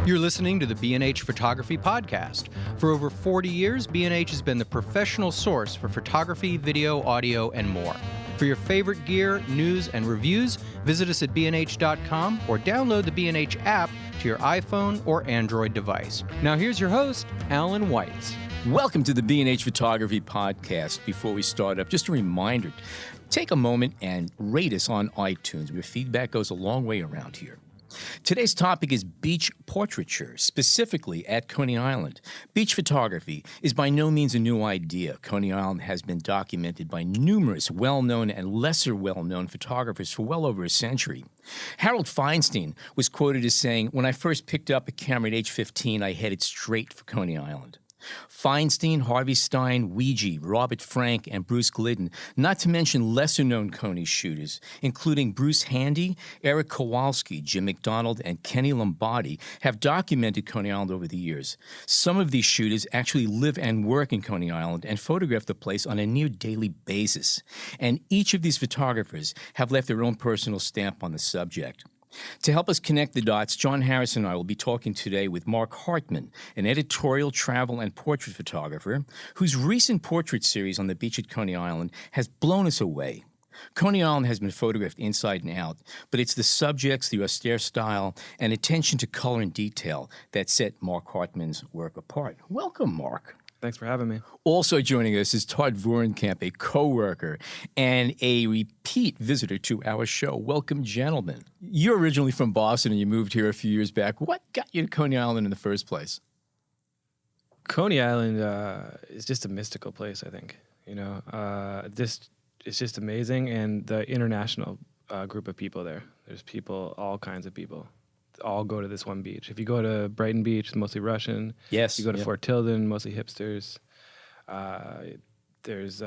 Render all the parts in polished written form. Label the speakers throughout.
Speaker 1: You're listening to the B&H Photography Podcast. For over 40 years, B&H has been the professional source for photography, video, audio, and more. For your favorite gear, news, and reviews, visit us at bnh.com or download the B&H app to your iPhone or Android device. Now here's your host, Alan Weitz.
Speaker 2: Welcome to the B&H Photography Podcast. Before we start up, just a reminder, take a moment and rate us on iTunes. Your feedback goes a long way around here. Today's topic is beach portraiture, specifically at Coney Island. Beach photography is by no means a new idea. Coney Island has been documented by numerous well-known and lesser well-known photographers for well over a century. Harold Feinstein was quoted as saying, "When I first picked up a camera at age 15, I headed straight for Coney Island." Feinstein, Harvey Stein, Ouija, Robert Frank, and Bruce Glidden, not to mention lesser-known Coney shooters, including Bruce Handy, Eric Kowalski, Jim McDonald, and Kenny Lombardi, have documented Coney Island over the years. Some of these shooters actually live and work in Coney Island and photograph the place on a near-daily basis. And each of these photographers have left their own personal stamp on the subject. To help us connect the dots, John Harris and I will be talking today with Mark Hartman, an editorial, travel, and portrait photographer whose recent portrait series on the beach at Coney Island has blown us away. Coney Island has been photographed inside and out, but it's the subjects, the austere style, and attention to color and detail that set Mark Hartman's work apart. Welcome, Mark.
Speaker 3: Thanks for having me.
Speaker 2: Also joining us is Todd Vorenkamp, a co-worker and a repeat visitor to our show. Welcome, gentlemen. You're originally from Boston and you moved here a few years back. What got you to Coney Island in the first place?
Speaker 3: Coney Island is just a mystical place, I think. You know, it's just amazing, and the international group of people there. There's people, all kinds of people. All go to this one beach. If you go to Brighton Beach, it's mostly Russian.
Speaker 2: Yes.
Speaker 3: You go to Fort Tilden, mostly hipsters. There's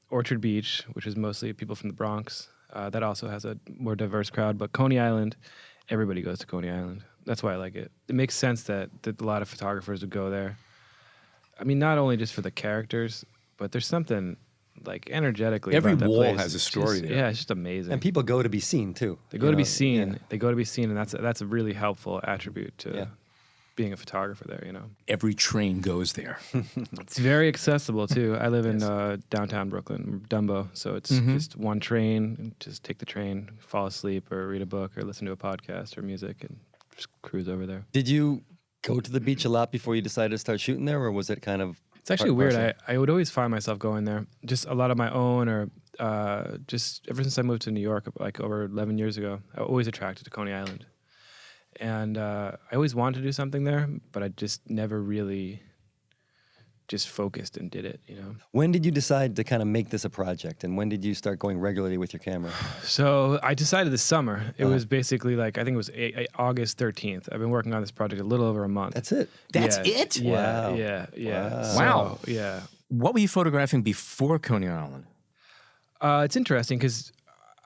Speaker 3: Orchard Beach, which is mostly people from the Bronx. That also has a more diverse crowd. But Coney Island, everybody goes to Coney Island. That's why I like it. It makes sense that a lot of photographers would go there. I mean, not only just for the characters, but there's something like energetically.
Speaker 2: Every
Speaker 3: about that
Speaker 2: wall
Speaker 3: place.
Speaker 2: has a story there.
Speaker 3: Yeah, it's just amazing.
Speaker 4: And people go to be seen too.
Speaker 3: They go to be seen.
Speaker 4: Yeah.
Speaker 3: They go to be seen, and that's a really helpful attribute to being a photographer there. You know,
Speaker 2: Every train goes there.
Speaker 3: it's very accessible too. I live in downtown Brooklyn, Dumbo, so it's just one train. And just take the train, fall asleep, or read a book, or listen to a podcast or music, and just cruise over there.
Speaker 4: Did you go to the beach a lot before you decided to start shooting there, or was it kind of?
Speaker 3: It's actually weird. I would always find myself going there, just a lot of my own, or just ever since I moved to New York, like over 11 years ago, I was always attracted to Coney Island. And I always wanted to do something there, but I just never really just focused and did it, you know.
Speaker 4: When did you decide to kind of make this a project, and when did you start going regularly with your camera?
Speaker 3: So I decided this summer. It was basically like, I think it was August 13th. I've been working on this project a little over a month.
Speaker 4: That's it.
Speaker 2: That's it?
Speaker 3: Yeah,
Speaker 4: Wow.
Speaker 3: yeah.
Speaker 2: Wow.
Speaker 3: So, yeah.
Speaker 2: What were you photographing before Coney Island?
Speaker 3: It's interesting because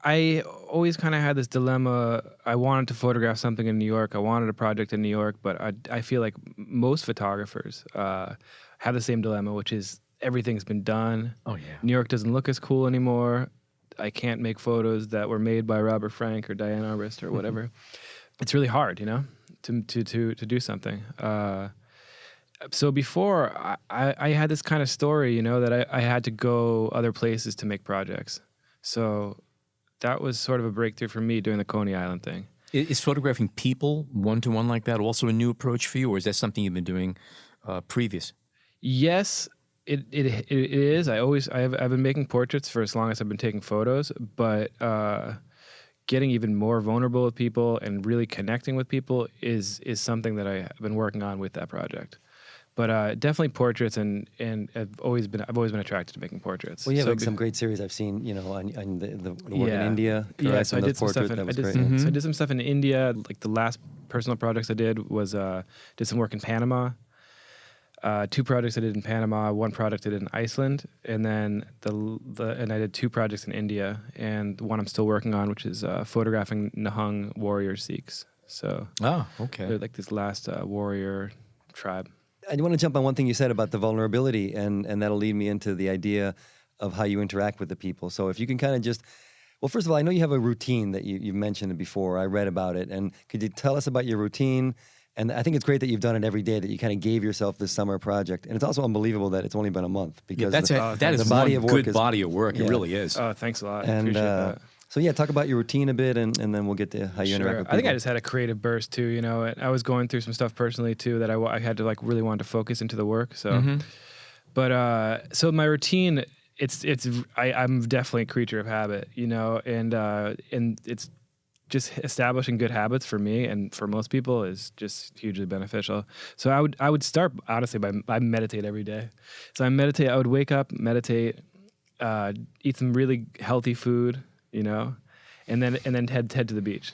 Speaker 3: I always kind of had this dilemma. I wanted to photograph something in New York. I wanted a project in New York, but I feel like most photographers have the same dilemma, which is everything's been done.
Speaker 2: Oh, yeah.
Speaker 3: New York doesn't look as cool anymore. I can't make photos that were made by Robert Frank or Diane Arbus or whatever. It's really hard, you know, to do something. So before, I had this kind of story, you know, that I had to go other places to make projects. So that was sort of a breakthrough for me doing the Coney Island thing.
Speaker 2: Is photographing people one-to-one like that also a new approach for you, or is that something you've been doing previous?
Speaker 3: Yes, it is. I've been making portraits for as long as I've been taking photos, but getting even more vulnerable with people and really connecting with people is something that I've been working on with that project. But definitely portraits, and I've always been attracted to making portraits.
Speaker 4: Well, you have like some great series I've seen, you know, on the work in India.
Speaker 3: Yeah,
Speaker 4: correct?
Speaker 3: so I
Speaker 4: And
Speaker 3: did
Speaker 4: those
Speaker 3: some stuff.
Speaker 4: portraits,
Speaker 3: I
Speaker 4: that was great.
Speaker 3: so I did some stuff in India. Like the last personal projects I did was did some work in Panama. 2 projects I did in Panama, 1 project I did in Iceland, and then and I did 2 projects in India, and one I'm still working on, which is photographing Nahung warrior Sikhs. So
Speaker 2: okay.
Speaker 3: they're like this last warrior tribe.
Speaker 4: I want to jump on one thing you said about the vulnerability, and that'll lead me into the idea of how you interact with the people. So if you can kind of just, well, first of all, I know you have a routine that you've mentioned before. I read about it. And could you tell us about your routine And I think it's great that you've done it every day, that you kind of gave yourself this summer project. And it's also unbelievable that it's only been a month, because
Speaker 2: that is
Speaker 4: body
Speaker 2: one
Speaker 4: of work
Speaker 2: good
Speaker 4: is,
Speaker 2: body of work. It really is.
Speaker 3: Oh, thanks a lot.
Speaker 4: And
Speaker 3: Appreciate that.
Speaker 4: so yeah, talk about your routine a bit, and then we'll get to how you interact with people.
Speaker 3: I think I just had a creative burst too, you know. And I was going through some stuff personally too that I had to like really want to focus into the work. So, but so my routine, I'm definitely a creature of habit, you know, and it's just establishing good habits for me and for most people is just hugely beneficial. So I would start honestly I meditate every day. So I would wake up, meditate, eat some really healthy food, you know, and then head to the beach.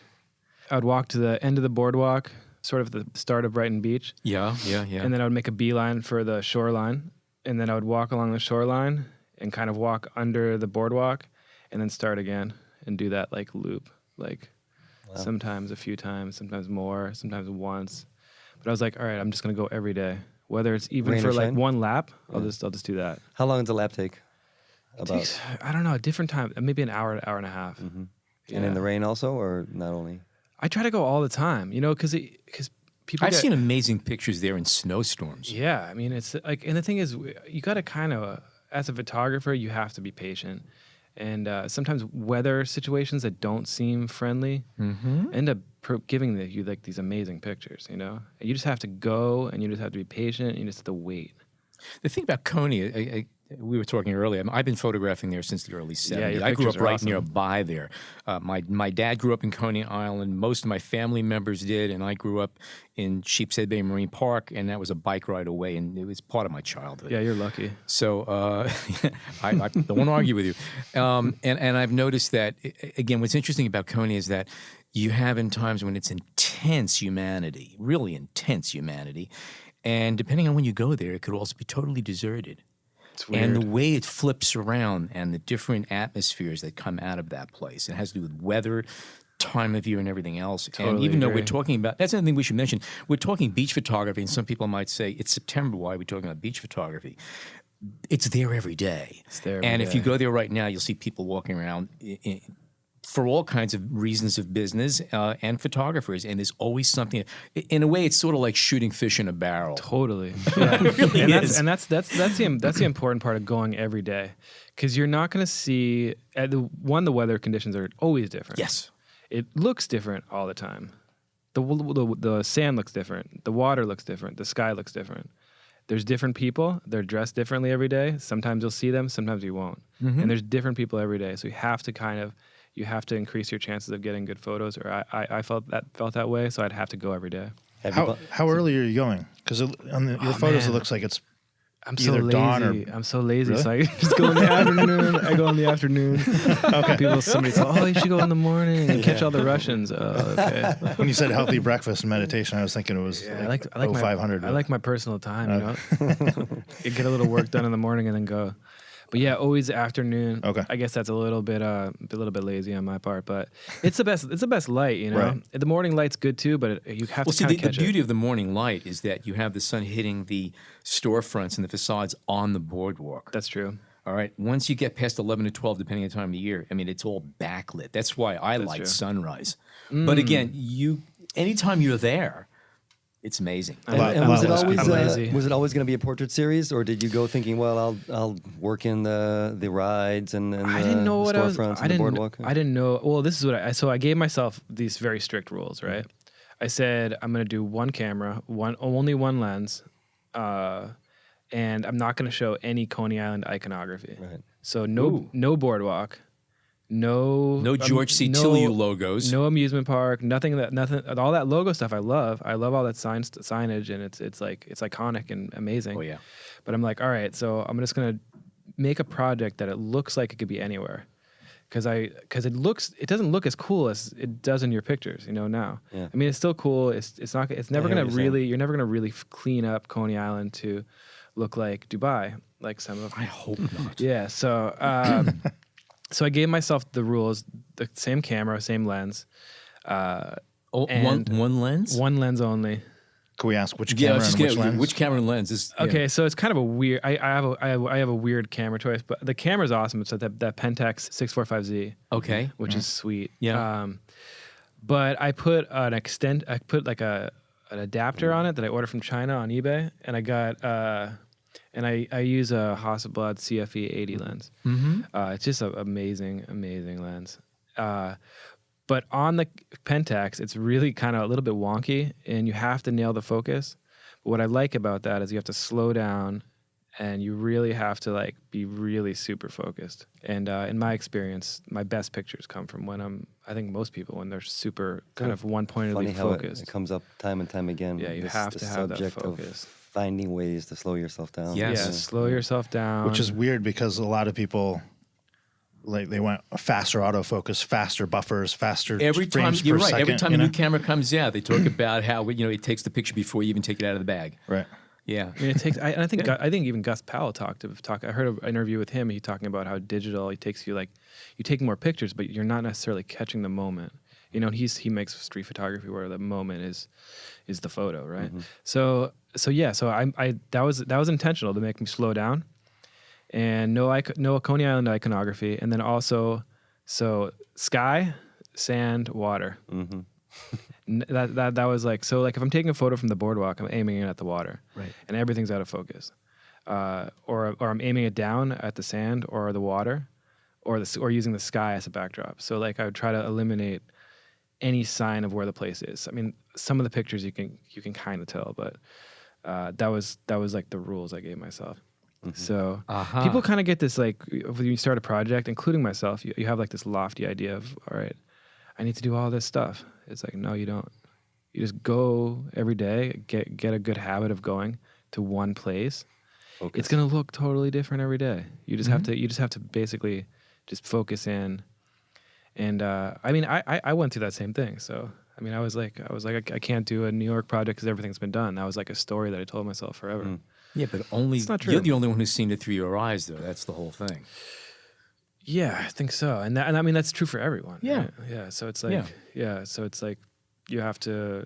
Speaker 3: I would walk to the end of the boardwalk, sort of the start of Brighton Beach.
Speaker 2: Yeah.
Speaker 3: And then I would make a beeline for the shoreline, and then I would walk along the shoreline and kind of walk under the boardwalk, and then start again and do that like loop, like sometimes a few times, sometimes more, sometimes once. But I was like, all right, I'm just gonna go every day, whether it's even
Speaker 4: Rain
Speaker 3: for
Speaker 4: or
Speaker 3: like
Speaker 4: shine?
Speaker 3: one lap. I'll just do that.
Speaker 4: How long does a lap take?
Speaker 3: It takes, I don't know, a different time, maybe an hour and a half.
Speaker 4: And in the rain also, or not only?
Speaker 3: I try to go all the time, you know, because people.
Speaker 2: I've seen amazing pictures there in snowstorms.
Speaker 3: Yeah, I mean, it's like, and the thing is, you got to kind of, as a photographer, you have to be patient, and sometimes weather situations that don't seem friendly end up giving you like these amazing pictures, you know. And you just have to go, and you just have to be patient, and you just have to wait.
Speaker 2: The thing about Coney, we were talking earlier. I've been photographing there since the early 70s.
Speaker 3: your
Speaker 2: I grew
Speaker 3: pictures
Speaker 2: up
Speaker 3: are
Speaker 2: right
Speaker 3: awesome.
Speaker 2: nearby there. My dad grew up in Coney Island. Most of my family members did, and I grew up in Sheepshead Bay Marine Park, and that was a bike ride away, and it was part of my childhood.
Speaker 3: Yeah, you're lucky.
Speaker 2: So I don't want to argue with you. And I've noticed that, again, what's interesting about Coney is that you have in times when it's intense humanity, really intense humanity, and depending on when you go there, it could also be totally deserted.
Speaker 3: It's weird.
Speaker 2: And the way it flips around and the different atmospheres that come out of that place, it has to do with weather, time of year, and everything else.
Speaker 3: Totally
Speaker 2: and even though we're
Speaker 3: agree.
Speaker 2: talking about, that's another thing we should mention, we're talking beach photography, and some people might say, it's September, why are we talking about beach photography? It's there every day.
Speaker 3: It's there every
Speaker 2: and if you
Speaker 3: day.
Speaker 2: go there right now, you'll see people walking around for all kinds of reasons of business and photographers, and there's always something. In a way, it's sort of like shooting fish in a barrel.
Speaker 3: Totally. Yeah.
Speaker 2: It really is.
Speaker 3: That's the important part of going every day, because you're not going to see the weather conditions are always different.
Speaker 2: Yes.
Speaker 3: It looks different all the time. The sand looks different. The water looks different. The sky looks different. There's different people. They're dressed differently every day. Sometimes you'll see them. Sometimes you won't. And there's different people every day. So you have to increase your chances of getting good photos. Or I felt that way. So I'd have to go every day.
Speaker 5: How early are you going? Because on your photos, it looks like it's
Speaker 3: I'm so
Speaker 5: either
Speaker 3: lazy.
Speaker 5: dawn or
Speaker 3: I'm so lazy.
Speaker 5: Really?
Speaker 3: So I just go in the afternoon. I go in the afternoon. Okay. Somebody says, "Oh, you should go in the morning and catch all the Russians." Oh, okay.
Speaker 5: when you said healthy breakfast and meditation, I was thinking it was
Speaker 3: I like my
Speaker 5: 0500.
Speaker 3: I like my personal time. You know, you get a little work done in the morning and then go. But yeah, always afternoon.
Speaker 5: Okay.
Speaker 3: I guess that's a little bit lazy on my part, but it's the best. It's the best light, you know.
Speaker 5: Right.
Speaker 3: The morning light's good too, but you have
Speaker 2: Well,
Speaker 3: to
Speaker 2: see,
Speaker 3: kind
Speaker 2: the
Speaker 3: of catch
Speaker 2: beauty
Speaker 3: it.
Speaker 2: of the morning light is that you have the sun hitting the storefronts and the facades on the boardwalk.
Speaker 3: That's true.
Speaker 2: All right. Once you get past 11 to 12, depending on the time of the year, I mean, it's all backlit. That's why I like
Speaker 3: true.
Speaker 2: sunrise. But again, anytime you're there, it's amazing.
Speaker 4: And was it
Speaker 5: less
Speaker 4: always
Speaker 3: people. I'm lazy.
Speaker 4: was it always going to be a portrait series, or did you go thinking, well, I'll work in the rides and
Speaker 3: I didn't know
Speaker 4: the
Speaker 3: what I was.
Speaker 4: storefronts
Speaker 3: I
Speaker 4: and the
Speaker 3: didn't.
Speaker 4: boardwalk?
Speaker 3: I didn't know. Well, this is what so I gave myself these very strict rules, right? I said I'm going to do one camera, only one lens, and I'm not going to show any Coney Island iconography.
Speaker 4: Right.
Speaker 3: So no boardwalk, no
Speaker 2: George C.
Speaker 3: no-
Speaker 2: Tilly logos.
Speaker 3: no amusement park, nothing. All that logo stuff I love. I love all that signage, and it's iconic and amazing.
Speaker 2: Oh, yeah.
Speaker 3: But I'm like, all right, so I'm just gonna make a project that it looks like it could be anywhere, because it doesn't look as cool as it does in your pictures, you know. Now,
Speaker 4: Yeah.
Speaker 3: I mean, it's still cool. It's never
Speaker 4: hear
Speaker 3: gonna
Speaker 4: what you're saying.
Speaker 3: really. You're never gonna really clean up Coney Island to look like Dubai, like some of.
Speaker 2: I hope not.
Speaker 3: Yeah. So, so I gave myself the rules: the same camera, same lens,
Speaker 2: One lens?
Speaker 3: one lens only.
Speaker 5: Can we ask which
Speaker 2: Yeah, I
Speaker 5: camera
Speaker 2: was just
Speaker 5: and which
Speaker 2: gonna,
Speaker 5: lens?
Speaker 2: which camera and lens is
Speaker 3: Okay, so it's kind of a weird. I have a weird camera choice, but the camera's awesome. It's that Pentax 645Z,
Speaker 2: Okay.
Speaker 3: which is sweet.
Speaker 2: Yeah.
Speaker 3: But I put I put like a adapter on it that I ordered from China on eBay, and I got and I use a Hasselblad CFE 80 lens. It's just an amazing lens. But on the Pentax, it's really kind of a little bit wonky, and you have to nail the focus. But what I like about that is you have to slow down, and you really have to like be really super focused. And in my experience, my best pictures come from when I think most people, when they're super kind of one-pointedly focused.
Speaker 4: It comes up time and time again.
Speaker 3: Yeah, you have to have that focus.
Speaker 4: Finding ways to slow yourself down.
Speaker 2: Yes.
Speaker 3: Yeah, slow yourself down.
Speaker 5: Which is weird because a lot of people, like, they want a faster autofocus, faster buffers, faster
Speaker 2: Every time
Speaker 5: frames
Speaker 2: you're
Speaker 5: per
Speaker 2: right.
Speaker 5: second,
Speaker 2: Every time
Speaker 5: you
Speaker 2: a
Speaker 5: know?
Speaker 2: new camera comes out, they talk about how it takes the picture before you even take it out of the bag.
Speaker 5: Right.
Speaker 2: Yeah.
Speaker 3: I mean, it takes. I think. I think even Gus Powell talked. I heard an interview with him. He talking about how digital. It takes you like, you take more pictures, but you're not necessarily catching the moment. You know, he makes street photography where the moment is the photo, right? So I that was intentional to make me slow down, and no Coney Island iconography, and then also sky, sand, water. That was like, so like if I'm taking a photo from the boardwalk, I'm aiming it at the water,
Speaker 2: Right.
Speaker 3: and everything's out of focus, or I'm aiming it down at the sand or the water, or using the sky as a backdrop. So like I would try to eliminate any sign of where the place is. I mean, some of the pictures you can kind of tell, but that was like the rules I gave myself. So people kind of get this, like, when you start a project, including myself, you have like this lofty idea of, all right, I need to do all this stuff. It's like, no, you don't. You just go every day, get a good habit of going to one place.
Speaker 4: Focus.
Speaker 3: It's gonna look totally different every day. You just have to basically just focus in. And I mean, I went through that same thing. So I mean, I was like, I can't do a New York project because everything's been done. That was like a story that I told myself forever.
Speaker 2: Yeah, but
Speaker 3: It's not true.
Speaker 2: you're the only one who's seen it through your eyes, though. That's the whole thing.
Speaker 3: Yeah, I think so. And I mean, that's true for everyone.
Speaker 2: Yeah.
Speaker 3: Right? Yeah. So it's like, so it's like, you have to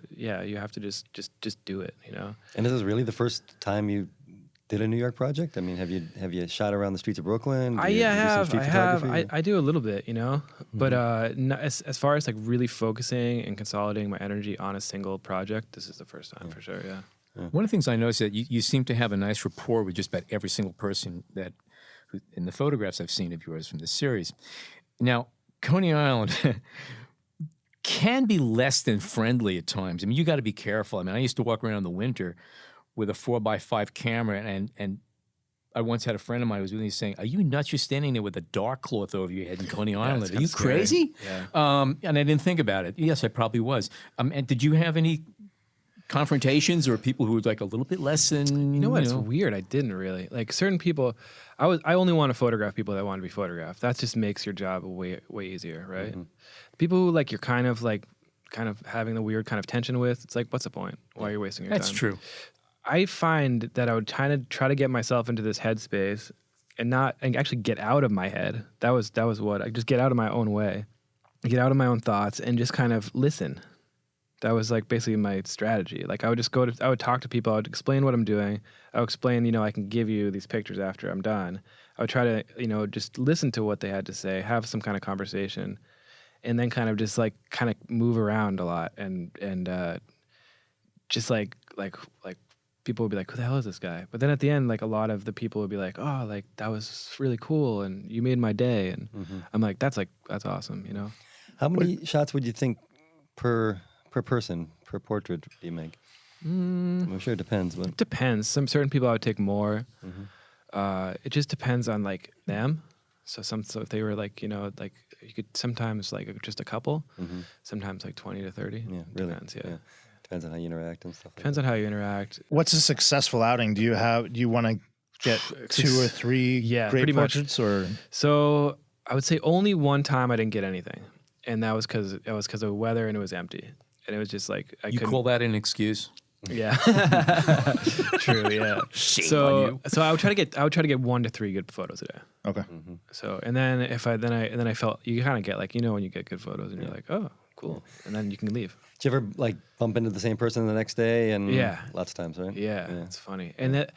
Speaker 3: just do it, you know?
Speaker 4: And this is really the first time you did a New York project? I mean, have you shot around the streets of Brooklyn?
Speaker 3: I do a little bit, you know, but as far as like really focusing and consolidating my energy on a single project, this is the first time for sure. Yeah.
Speaker 2: One of the things I noticed that you seem to have a nice rapport with just about every single person who in the photographs I've seen of yours from this series. Now, Coney Island can be less than friendly at times. I mean, you got to be careful. I mean, I used to walk around in the winter with a 4x5 camera, and I once had a friend of mine who was with me saying, "Are you nuts? You're standing there with a dark cloth over your head in Coney Island.
Speaker 3: it's
Speaker 2: Are you
Speaker 3: kinda scary.
Speaker 2: crazy?"
Speaker 3: Yeah.
Speaker 2: And I didn't think about it. Yes, I probably was. And did you have any confrontations or people who were like a little bit less than,
Speaker 3: You know what? It's weird. I didn't really like certain people. I only want to photograph people that want to be photographed. That just makes your job way easier, right? People who like you're kind of having the weird kind of tension with. It's like, what's the point? Why are you wasting your time?
Speaker 2: That's true.
Speaker 3: I find that I would try to get myself into this headspace and actually get out of my head. That was what I just get out of my own way, get out of my own thoughts, and just kind of listen. That was like basically my strategy. Like I would talk to people. I would explain what I'm doing. I would explain, I can give you these pictures after I'm done. I would try to, just listen to what they had to say, have some kind of conversation, and then kind of just like kind of move around a lot and just like people would be like, who the hell is this guy? But then at the end, like a lot of the people would be like, oh, like that was really cool and you made my day. And I'm like, that's awesome,
Speaker 4: How many shots would you think per person, per portrait do you make? I'm sure it depends, but
Speaker 3: It depends. Some certain people I would take more. It just depends on like them. So if they were like, like you could sometimes like just a couple, sometimes like 20 to 30.
Speaker 4: yeah,
Speaker 3: It
Speaker 4: really.
Speaker 3: depends. Yeah.
Speaker 4: Depends on how you interact and stuff.
Speaker 3: Depends on how you interact.
Speaker 5: What's a successful outing? Do you want to get 2 or 3
Speaker 3: Yeah,
Speaker 5: great
Speaker 3: pretty much.
Speaker 5: portraits, or
Speaker 3: So I would say only one time I didn't get anything, and that was because of weather and it was empty, and it was just like I
Speaker 2: You
Speaker 3: couldn't.
Speaker 2: call that an excuse?
Speaker 3: Yeah. True. Yeah.
Speaker 2: Shame
Speaker 3: so
Speaker 2: on you.
Speaker 3: so I would try to get 1 to 3 good photos a day.
Speaker 5: okay?
Speaker 3: So and then I felt you kind of get like when you get good photos and you're like, oh cool, and then you can leave.
Speaker 4: Did you ever like bump into the same person the next day? And
Speaker 3: Yeah.
Speaker 4: lots of times, right?
Speaker 3: Yeah,
Speaker 4: Yeah.
Speaker 3: it's funny, and that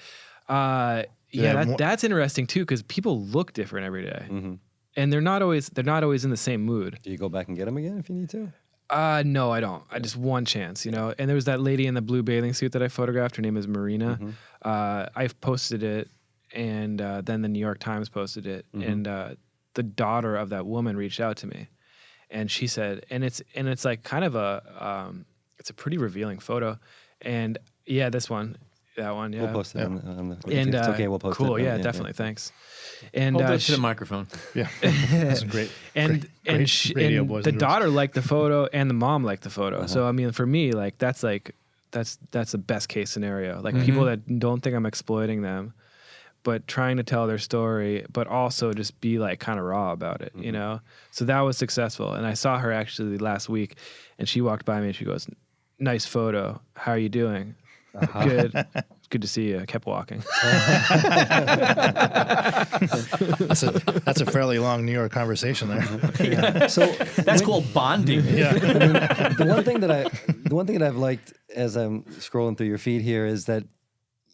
Speaker 5: Yeah,
Speaker 3: that's interesting too because people look different every day. And they're not always in the same mood.
Speaker 4: Do you go back and get them again if you need to?
Speaker 3: No, I don't. I just one chance, you know. And there was that lady in the blue bathing suit that I photographed. Her name is Marina.
Speaker 4: Mm-hmm.
Speaker 3: I've posted it, and then the New York Times posted it, and the daughter of that woman reached out to me, and she said, and it's like kind of it's a pretty revealing photo, and yeah, that one, yeah.
Speaker 4: We'll post it on the
Speaker 3: And
Speaker 4: it's okay, we'll post it.
Speaker 3: cool, yeah, definitely, thanks. And
Speaker 2: Hold it to the microphone.
Speaker 5: Yeah, that's great.
Speaker 3: and
Speaker 5: radio
Speaker 3: and
Speaker 5: boys
Speaker 3: the
Speaker 5: and girls.
Speaker 3: daughter liked the photo and the mom liked the photo. So I mean, for me, that's the best case scenario. Like people that don't think I'm exploiting them, but trying to tell their story, but also just be like kind of raw about it, you know. So that was successful. And I saw her actually last week, and she walked by me and she goes, "Nice photo. How are you doing?" Good. Good to see you. I kept walking.
Speaker 5: That's a fairly long New York conversation there.
Speaker 4: So
Speaker 2: That's called bonding.
Speaker 4: the one thing that I've liked as I'm scrolling through your feed here is that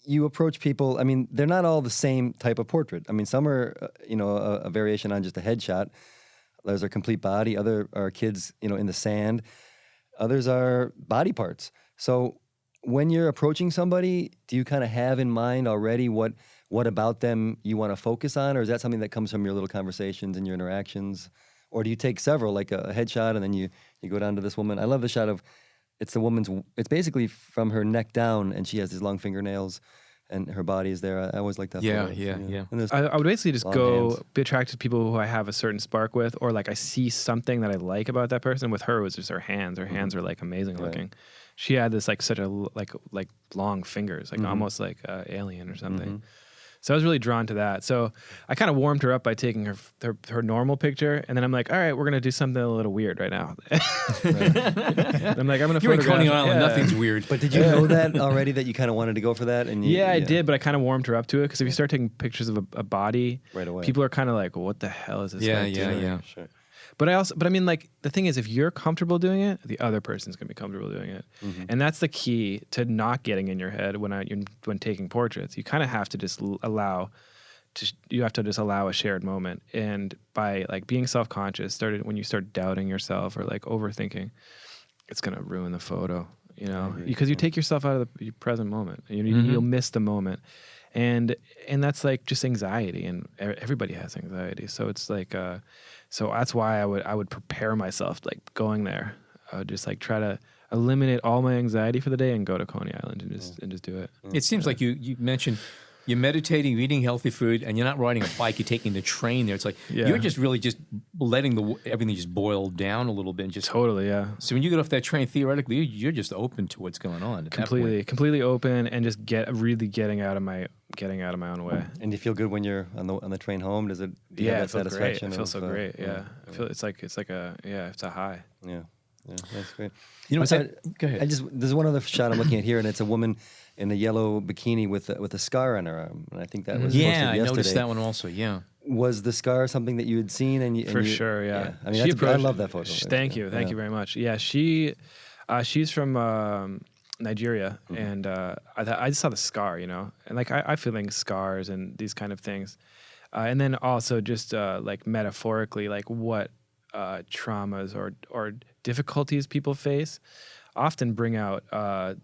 Speaker 4: you approach people. I mean, they're not all the same type of portrait. I mean, some are a variation on just a headshot. Others are complete body. Other are kids in the sand. Others are body parts. So when you're approaching somebody, do you kind of have in mind already what about them you want to focus on, or is that something that comes from your little conversations and your interactions, or do you take several, like a headshot, and then you go down to this woman? I love the shot of it's basically from her neck down, and she has these long fingernails, and her body is there. I always like that.
Speaker 2: Yeah,
Speaker 4: photo.
Speaker 2: yeah.
Speaker 4: And there's
Speaker 3: I would basically just
Speaker 4: long
Speaker 3: go
Speaker 4: hands.
Speaker 3: be attracted to people who I have a certain spark with, or like I see something that I like about that person. With her, it was just her hands. Her hands were like amazing looking. She had this like such a like long fingers, like almost like alien or something. So I was really drawn to that. So I kind of warmed her up by taking her normal picture, and then I'm like, all right, we're gonna do something a little weird right now. I'm like, I'm gonna.
Speaker 2: You're in
Speaker 3: photograph.
Speaker 2: Coney Island.
Speaker 3: Yeah.
Speaker 2: Nothing's weird.
Speaker 4: But did you know that already, that you kind of wanted to go for that? And
Speaker 3: Yeah, I did, but I kind of warmed her up to it, because if you start taking pictures of a body,
Speaker 4: Right away.
Speaker 3: people are kind of like, "What the hell is this?" guy doing?
Speaker 2: Yeah.
Speaker 4: Sure.
Speaker 3: But I mean, like, the thing is, if you're comfortable doing it, the other person's gonna be comfortable doing it, and that's the key to not getting in your head when taking portraits. You kind of have to just allow a shared moment, and by like being self-conscious, when you start doubting yourself or like overthinking, it's gonna ruin the photo, because you take yourself out of the present moment. You'll miss the moment, and that's like just anxiety, and everybody has anxiety. So it's like, so that's why I would prepare myself, like going there. I would just like try to eliminate all my anxiety for the day and go to Coney Island and just do it.
Speaker 2: It seems like you mentioned you're meditating, you're eating healthy food, and you're not riding a bike. You're taking the train there. It's like you're just really just letting everything just boil down a little bit. And just
Speaker 3: Totally, yeah.
Speaker 2: So when you get off that train, theoretically, you're just open to what's going on. At that point.
Speaker 3: Completely open, and just getting out of my own way.
Speaker 4: And do you feel good when you're on the train home? Do you have that
Speaker 3: It feels great.
Speaker 4: satisfaction?
Speaker 3: It feels so
Speaker 4: of,
Speaker 3: great. Yeah, I feel it's a high.
Speaker 4: Yeah, that's great.
Speaker 2: You know,
Speaker 4: Go ahead. There's one other shot I'm looking at here, and it's a woman in a yellow bikini with a scar on her arm, and I think that was posted
Speaker 2: I
Speaker 4: yesterday.
Speaker 2: noticed that one also. Yeah.
Speaker 4: Was the scar something that you had seen?
Speaker 3: For sure, yeah.
Speaker 4: I mean, I love that photo.
Speaker 3: Thank you very much. Yeah, she's from Nigeria, and I just saw the scar, and like I feeling scars and these kind of things, and then also just like metaphorically, like what traumas or difficulties people face often bring out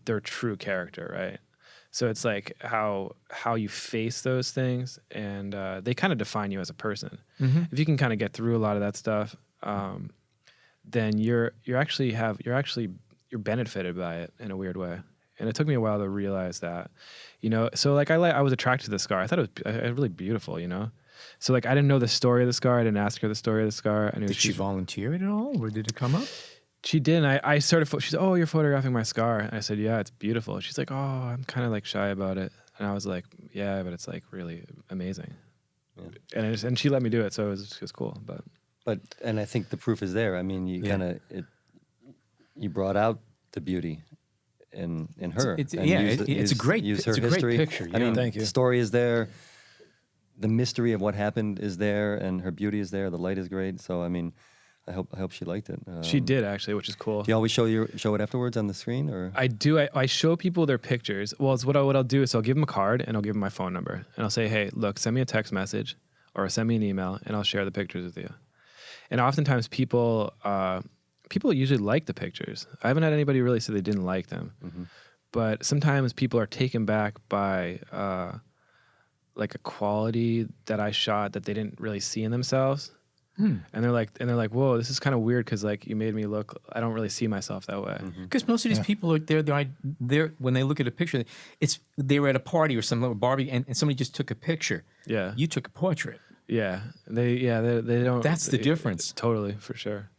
Speaker 3: their true character, right? So it's like how you face those things, and they kind of define you as a person. If you can kind of get through a lot of that stuff, then you're benefited by it in a weird way. And it took me a while to realize that, So like I was attracted to the scar. I thought it was really beautiful, So like I didn't know the story of the scar. I didn't ask her the story of the scar. I knew
Speaker 2: Did she volunteer it at all, or did it come up?
Speaker 3: She did. And I started. She said, "Oh, you're photographing my scar." And I said, "Yeah, it's beautiful." She's like, "Oh, I'm kind of like shy about it." And I was like, "Yeah, but it's like really amazing." Yeah. And she let me do it, so it was cool. But
Speaker 4: I think the proof is there. I mean, you brought out the beauty in her.
Speaker 2: It's a great picture.
Speaker 4: I mean,
Speaker 5: thank you.
Speaker 4: The story is there. The mystery of what happened is there, and her beauty is there. The light is great. So I mean, I hope she liked it.
Speaker 3: she did actually, which is cool.
Speaker 4: Do you always show it afterwards on the screen, or?
Speaker 3: I do. I show people their pictures. Well, it's what I'll do is I'll give them a card and I'll give them my phone number and I'll say, "Hey, look, send me a text message or send me an email and I'll share the pictures with you." And oftentimes people people usually like the pictures. I haven't had anybody really say they didn't like them. But sometimes people are taken back by like a quality that I shot that they didn't really see in themselves. And they're like, whoa, this is kind of weird because like you made me look. I don't really see myself that way.
Speaker 2: Because most of these people are they're when they look at a picture, they were at a party or something, or Barbie, and somebody just took a picture.
Speaker 3: Yeah,
Speaker 2: You took a portrait.
Speaker 3: yeah. They don't.
Speaker 2: That's the difference.
Speaker 3: Totally, for sure.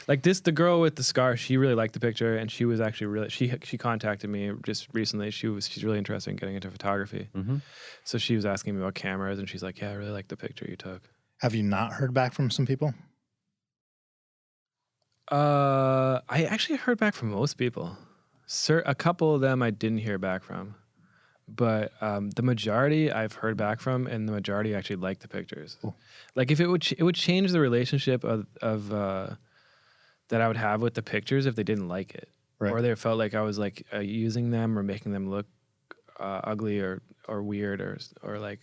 Speaker 3: Like the girl with the scar, she really liked the picture, and she was actually really. She contacted me just recently. She's really interested in getting into photography. So she was asking me about cameras, and she's like, "Yeah, I really like the picture you took."
Speaker 5: Have you not heard back from some people?
Speaker 3: I actually heard back from most people. A couple of them I didn't hear back from, but the majority I've heard back from, and the majority actually liked the pictures.
Speaker 5: Cool.
Speaker 3: Like if it would change the relationship of that I would have with the pictures if they didn't like it,
Speaker 5: Right.
Speaker 3: or they felt like I was like using them or making them look ugly or weird or like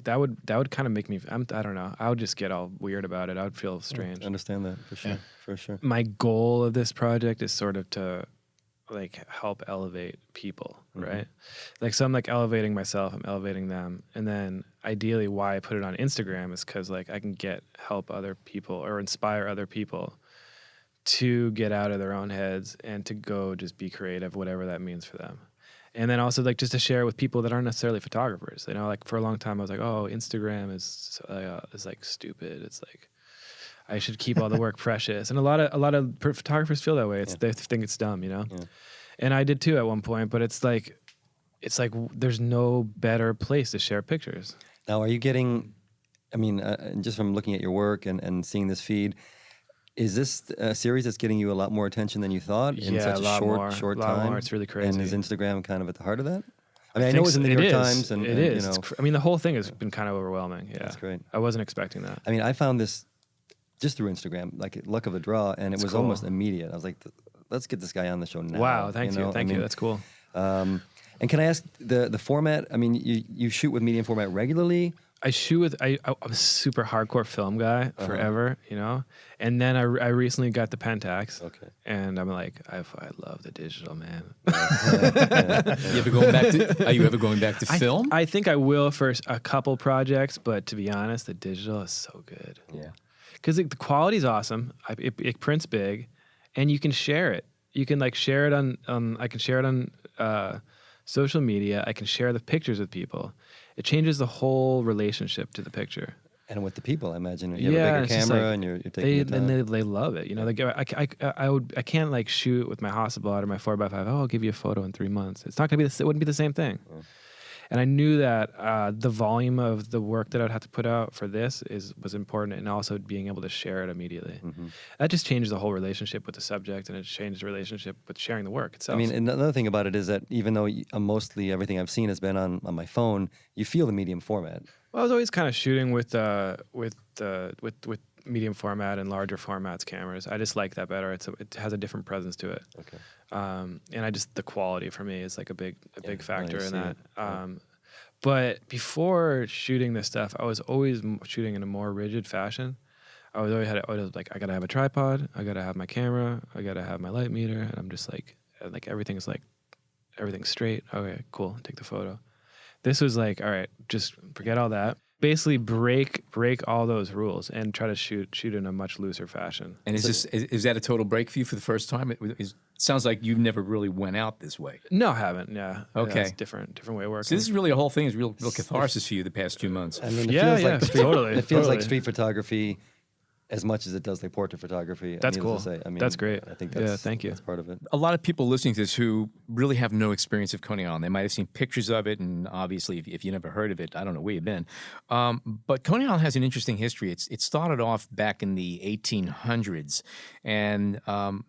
Speaker 3: that would kind of make me. I don't know. I would just get all weird about it. I would feel strange.
Speaker 4: I understand that for sure.
Speaker 5: Yeah.
Speaker 4: For sure.
Speaker 3: My goal of this project is sort of to like help elevate people, right? Like, so I'm like elevating myself, I'm elevating them. And then ideally why I put it on Instagram is because like I can help other people or inspire other people to get out of their own heads and to go just be creative, whatever that means for them. And then also like just to share with people that aren't necessarily photographers. You know, like for a long time I was like, oh, Instagram is like stupid. It's like I should keep all the work precious. And a lot of photographers feel that way. They think it's dumb, you know. Yeah. And I did too at one point. But it's like there's no better place to share pictures.
Speaker 4: Now, are you getting? I mean, just from looking at your work and seeing this feed. Is this a series that's getting you a lot more attention than you thought in such a short time?
Speaker 3: More. It's really crazy.
Speaker 4: And is Instagram kind of at the heart of that? I mean, I know it was in the New York Times. And
Speaker 3: it is.
Speaker 4: You know,
Speaker 3: I mean, the whole thing has been kind of overwhelming. Yeah,
Speaker 4: that's great.
Speaker 3: I wasn't expecting that.
Speaker 4: I mean, I found this just through Instagram, like luck of the draw, and it was almost immediate. I was like, let's get this guy on the show now.
Speaker 3: Wow, thank you. That's cool.
Speaker 4: And can I ask the format? I mean, you shoot with medium format regularly.
Speaker 3: I shoot with I'm a super hardcore film guy forever, you know. And then I recently got the Pentax. Okay. And I'm like, I love the digital, man.
Speaker 2: Are you ever going back to film?
Speaker 3: I think I will for a couple projects, but to be honest, the digital is so good.
Speaker 2: Yeah.
Speaker 3: Because the quality's awesome. It prints big, and you can share it. You can like share it on. I can share it on social media. I can share the pictures with people. It changes the whole relationship to the picture.
Speaker 4: And with the people, I imagine. You have a bigger camera and you're taking your time.
Speaker 3: And they love it. You know, I can't like shoot with my Hasselblad or my 4x5. Oh, I'll give you a photo in 3 months. It's not gonna be it wouldn't be the same thing. Yeah. And I knew that the volume of the work that I'd have to put out for this was important, and also being able to share it immediately. That just changed the whole relationship with the subject, and it changed the relationship with sharing the work itself.
Speaker 4: I mean, another thing about it is that even though mostly everything I've seen has been on my phone, you feel the medium format.
Speaker 3: Well, I was always kind of shooting with medium format and larger formats cameras. I just like that better. It has a different presence to it. Okay. And the quality for me is like a big factor in that. But before shooting this stuff, I was always shooting in a more rigid fashion. I was like, I gotta have a tripod, I gotta have my camera, I gotta have my light meter, and I'm just like everything's straight. Okay, cool, take the photo. This was like, all right, just forget all that. Basically break all those rules and try to shoot in a much looser fashion.
Speaker 2: And is that a total break for you for the first time? It sounds like you never really went out this way.
Speaker 3: No, I haven't. Yeah.
Speaker 2: Okay.
Speaker 3: It's different way of working.
Speaker 2: So this is really a whole thing. Is real catharsis for you the past 2 months.
Speaker 4: I mean, it feels like
Speaker 3: totally.
Speaker 4: street photography as much as it does like portrait photography.
Speaker 3: That's cool.
Speaker 4: I mean,
Speaker 3: that's great.
Speaker 4: I think that's,
Speaker 3: thank you.
Speaker 4: That's part of it.
Speaker 2: A lot of people listening to this who really have no experience of Coney Island. They might have seen pictures of it, and obviously, if you never heard of it, I don't know where you've been. But Coney Island has an interesting history. It started off back in the 1800s, and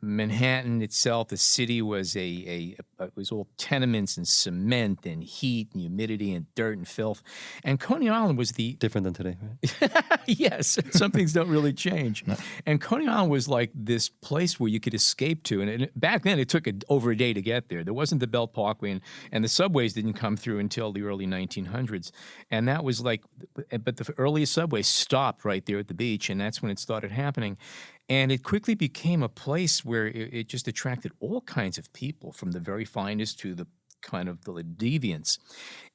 Speaker 2: Manhattan itself, the city, was it was all tenements and cement and heat and humidity and dirt and filth. And Coney Island was
Speaker 4: different than today, right?
Speaker 2: Yes, some things don't really change. change. And Coney Island was like this place where you could escape to. And back then, it took over a day to get there. There wasn't the Belt Parkway, and the subways didn't come through until the early 1900s. And that was like, but the earliest subway stopped right there at the beach, and that's when it started happening. And it quickly became a place where it just attracted all kinds of people, from the very finest to the kind of the deviants.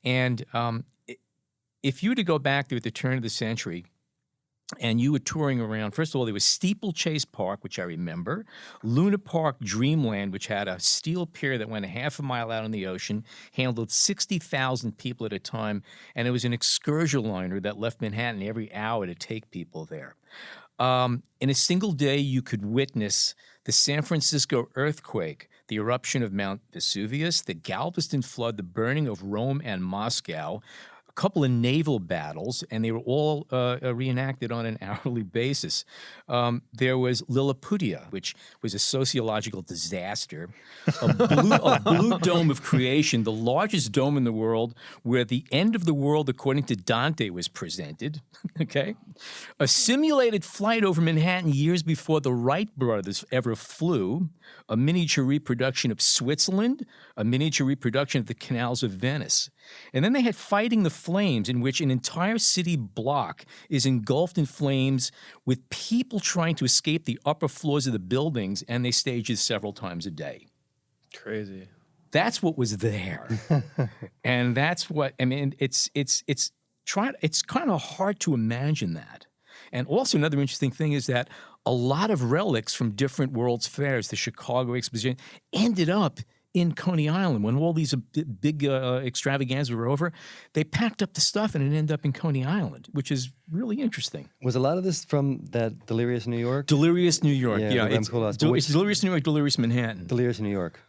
Speaker 2: And if you were to go back there at the turn of the century, and you were touring around, first of all, there was Steeplechase Park, which I remember, Luna Park Dreamland, which had a steel pier that went a half a mile out on the ocean, handled 60,000 people at a time, and it was an excursion liner that left Manhattan every hour to take people there. In a single day, you could witness the San Francisco earthquake, the eruption of Mount Vesuvius, the Galveston flood, the burning of Rome and Moscow, a couple of naval battles, and they were all reenacted on an hourly basis. There was Lilliputian, which was a sociological disaster, a blue dome of creation, the largest dome in the world, where the end of the world, according to Dante, was presented. Okay, a simulated flight over Manhattan years before the Wright brothers ever flew, a miniature reproduction of Switzerland, a miniature reproduction of the canals of Venice. And then they had Fighting the Flames, in which an entire city block is engulfed in flames with people trying to escape the upper floors of the buildings, and they stage it several times a day.
Speaker 3: Crazy.
Speaker 2: That's what was there. And that's what, I mean, it's kind of hard to imagine that. And also another interesting thing is that a lot of relics from different World's Fairs, the Chicago Exposition, ended up in Coney Island. When all these big extravaganzas were over, they packed up the stuff and it ended up in Coney Island, which is really interesting.
Speaker 4: Was a lot of this from that Delirious New York?
Speaker 2: Delirious New York, yeah. It's Delirious New York, Delirious Manhattan.
Speaker 4: Delirious New York,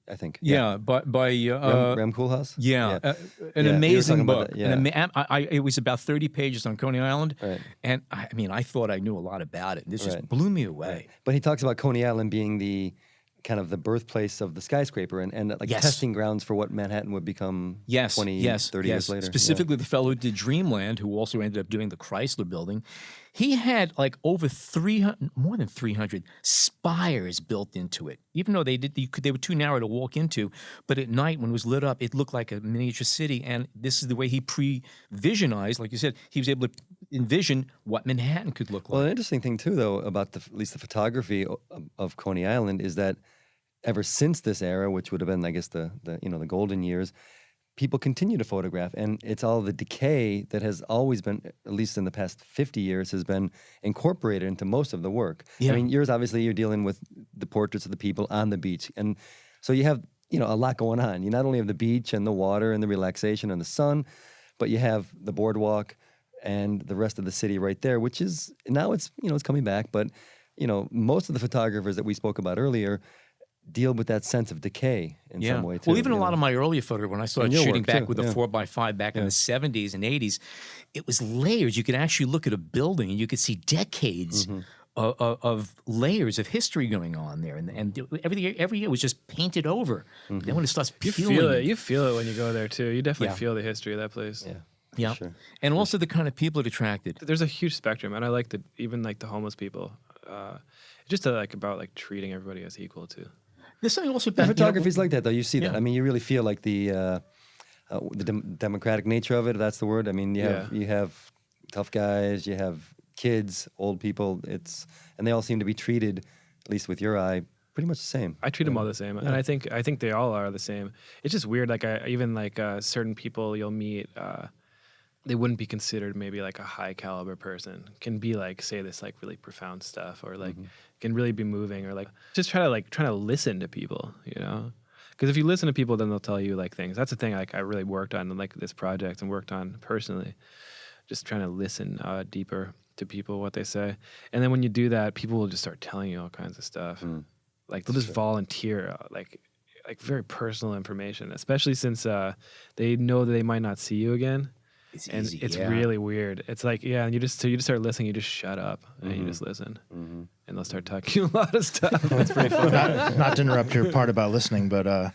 Speaker 4: I think.
Speaker 2: Yeah, by
Speaker 4: Rem Koolhaas?
Speaker 2: Yeah, an amazing book. It was about 30 pages on Coney Island,
Speaker 4: right.
Speaker 2: And I mean, I thought I knew a lot about it. This just blew me away.
Speaker 4: Right. But he talks about Coney Island being the kind of the birthplace of the skyscraper and like testing grounds for what Manhattan would become 30 years later.
Speaker 2: Specifically, the fellow who did Dreamland, who also ended up doing the Chrysler Building, he had like more than 300 spires built into it. Even though they were too narrow to walk into, but at night when it was lit up, it looked like a miniature city. And this is the way he pre-visionized, like you said, he was able to envision what Manhattan could look like.
Speaker 4: Well, an interesting thing too, though, about at least the photography of Coney Island is that ever since this era, which would have been, I guess, the golden years, people continue to photograph, and it's all the decay that has always been, at least in the past 50 years, has been incorporated into most of the work.
Speaker 2: Yeah.
Speaker 4: I mean, you're dealing with the portraits of the people on the beach, and so you have a lot going on. You not only have the beach and the water and the relaxation and the sun, but you have the boardwalk and the rest of the city right there, which is now it's coming back, but most of the photographers that we spoke about earlier deal with that sense of decay in some way too.
Speaker 2: Well, even a lot of my earlier photographs, when I started shooting back with the 4x5 back in the 70s and 80s, it was layers. You could actually look at a building and you could see decades of layers of history going on there, and every year was just painted over. Then when it starts peeling,
Speaker 3: you feel it when you go there too. You definitely feel the history of that place.
Speaker 2: Yeah,
Speaker 4: sure.
Speaker 2: And also the kind of people it attracted.
Speaker 3: There's a huge spectrum, and I like even the homeless people. Just about treating everybody as equal too.
Speaker 2: There's something also about
Speaker 4: photography's like that, though. You see that. I mean, you really feel like the democratic nature of it. If that's the word. I mean, you have tough guys, you have kids, old people. And they all seem to be treated, at least with your eye, pretty much the same.
Speaker 3: I treat them all the same, and I think they all are the same. It's just weird. Certain people you'll meet. They wouldn't be considered maybe like a high caliber person, can be say this really profound stuff, or can really be moving, or just trying to listen to people, because if you listen to people, then they'll tell you things. That's the thing I really worked on in this project and worked on personally, just trying to listen deeper to people, what they say. And then when you do that, people will just start telling you all kinds of stuff. They'll just volunteer very personal information, especially since they know that they might not see you again. It's really weird. It's and you just start listening. You just shut up and you just listen, and they'll start talking a lot of stuff. It's pretty fun.
Speaker 5: Not to interrupt your part about listening, but how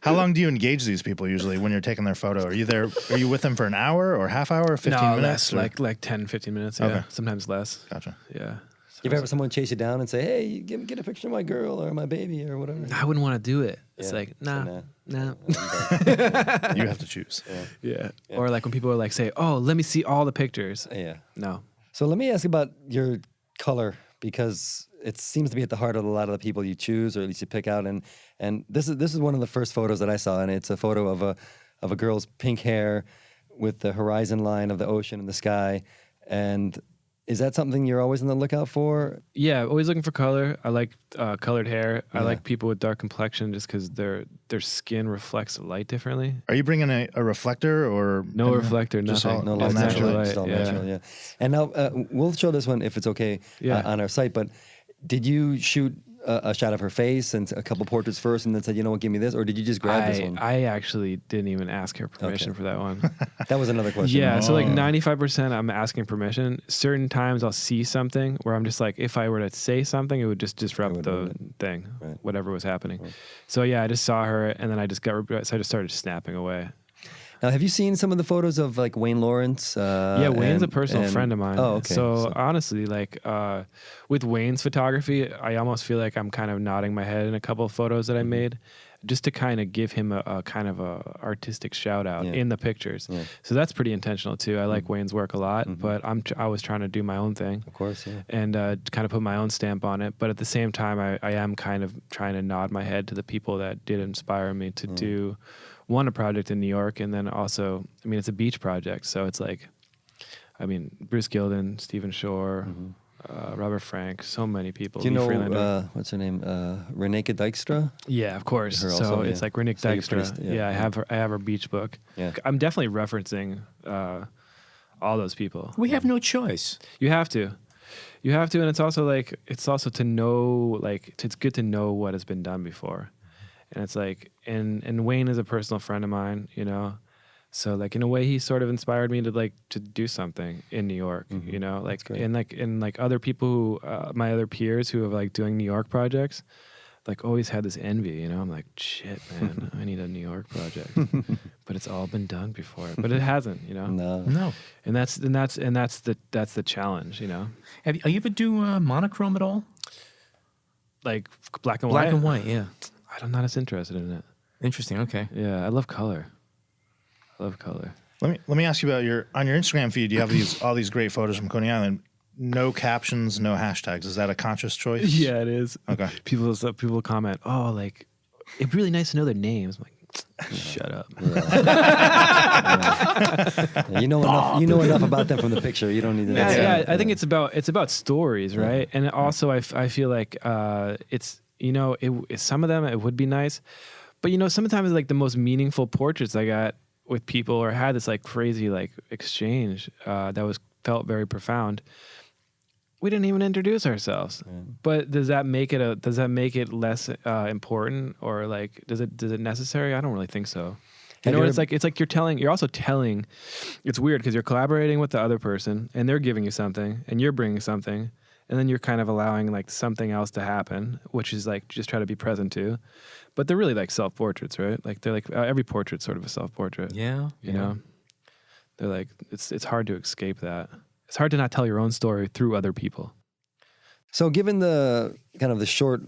Speaker 5: How long do you engage these people usually when you're taking their photo? Are you with them for an hour or half hour or 15 minutes?
Speaker 3: No,
Speaker 5: or?
Speaker 3: less, like 10, 15 minutes. Yeah,
Speaker 5: Okay.
Speaker 3: sometimes less.
Speaker 5: Gotcha.
Speaker 3: Yeah.
Speaker 4: You ever have someone chase you down and say, "Hey, get a picture of my girl or my baby or whatever"?
Speaker 3: I wouldn't want to do it. It's
Speaker 4: Yeah.
Speaker 3: like,
Speaker 4: So
Speaker 3: nah.
Speaker 5: You have to choose.
Speaker 3: Yeah. Or like when people are like, say, "Oh, let me see all the pictures."
Speaker 4: Yeah.
Speaker 3: No.
Speaker 4: So let me ask you about your color, because it seems to be at the heart of a lot of the people you choose, or at least you pick out. And this is one of the first photos that I saw, and it's a photo of a girl's pink hair with the horizon line of the ocean and the sky. And is that something you're always on the lookout for?
Speaker 3: Yeah, always looking for color. I like colored hair. I
Speaker 4: Yeah.
Speaker 3: like people with dark complexion just because their skin reflects the light differently.
Speaker 5: Are you bringing a reflector or
Speaker 3: No reflector,
Speaker 5: just
Speaker 3: nothing.
Speaker 5: all-
Speaker 4: No
Speaker 5: all
Speaker 4: lights,
Speaker 5: natural
Speaker 3: light,
Speaker 4: just all
Speaker 3: yeah.
Speaker 4: natural, yeah. And now we'll show this one if it's okay
Speaker 3: Yeah.
Speaker 4: on our site. But did you shoot a shot of her face and a couple portraits first, and then said, "You know what, give me this," or did you just grab this one?
Speaker 3: I actually didn't even ask her permission for that one.
Speaker 4: That was another question.
Speaker 3: Yeah, so like
Speaker 5: Oh.
Speaker 3: 95% I'm asking permission. Certain times I'll see something where I'm just like, if I were to say something, it would just disrupt
Speaker 4: would
Speaker 3: the
Speaker 4: ruin
Speaker 3: thing,
Speaker 4: Right.
Speaker 3: whatever was happening. So yeah, I just saw her and then I just started snapping away.
Speaker 4: Now, have you seen some of the photos of like Wayne Lawrence?
Speaker 3: Yeah, Wayne's a personal friend of mine.
Speaker 4: Oh, okay.
Speaker 3: So honestly, like with Wayne's photography, I almost feel like I'm kind of nodding my head in a couple of photos that I made, just to kind of give him a kind of a artistic shout out
Speaker 4: Yeah.
Speaker 3: in the pictures.
Speaker 4: Yeah.
Speaker 3: So that's pretty intentional too. I like Wayne's work a lot, but I was trying to do my own thing.
Speaker 4: Of course, yeah.
Speaker 3: And kind of put my own stamp on it. But at the same time, I am kind of trying to nod my head to the people that did inspire me to do, a project in New York. And then also, I mean, it's a beach project. So it's like, I mean, Bruce Gilden, Stephen Shore, Robert Frank, so many people.
Speaker 4: Do you
Speaker 3: Lee
Speaker 4: know,
Speaker 3: Freelander.
Speaker 4: what's her name? Reneke Dijkstra?
Speaker 3: Yeah, of course.
Speaker 4: her
Speaker 3: So
Speaker 4: also,
Speaker 3: it's
Speaker 4: yeah.
Speaker 3: like Rennick
Speaker 4: So you're
Speaker 3: Dijkstra.
Speaker 4: pretty
Speaker 3: Yeah, I have her beach book.
Speaker 4: Yeah.
Speaker 3: I'm definitely referencing all those people.
Speaker 2: We have no choice.
Speaker 3: You have to. You have to, and it's also to know, like, it's good to know what has been done before. And it's like, and Wayne is a personal friend of mine, you know? So like in a way he sort of inspired me to do something in New York, you know, like,
Speaker 4: great.
Speaker 3: and like other people who, my other peers who have like doing New York projects, like always had this envy, you know? I'm like, shit, man, I need a New York project, but it's all been done before, but it hasn't, you know?
Speaker 4: No.
Speaker 2: No.
Speaker 3: And that's the challenge, you know?
Speaker 2: Have you ever do monochrome at all?
Speaker 3: Like black and white.
Speaker 2: Black and white, yeah.
Speaker 3: I'm not as interested in it.
Speaker 2: Interesting. Okay.
Speaker 3: Yeah, I love color.
Speaker 5: Let me ask you about on your Instagram feed. You have all these great photos from Coney Island. No captions, no hashtags. Is that a conscious choice?
Speaker 3: Yeah, it is.
Speaker 5: Okay.
Speaker 3: People comment, "Oh, like it'd be really nice to know their names." I'm like, shut up.
Speaker 4: Yeah, you know enough about them from the picture. You don't need to know.
Speaker 3: Yeah, I think it's about stories, right? And also, I feel like it's, you know, some of them it would be nice, but you know, sometimes like the most meaningful portraits I got with people or had this like crazy like exchange that felt very profound. We didn't even introduce ourselves, but does that make it less important, or like does it necessary? I don't really think so. You know, it's like you're also telling. It's weird because you're collaborating with the other person, and they're giving you something, and you're bringing something, and then you're kind of allowing like something else to happen, which is like just try to be present to. But they're really like self-portraits, right? Like they're like every portrait's sort of a self-portrait.
Speaker 2: Yeah.
Speaker 3: You know, they're like it's hard to escape that. It's hard to not tell your own story through other people.
Speaker 4: So given the kind of the short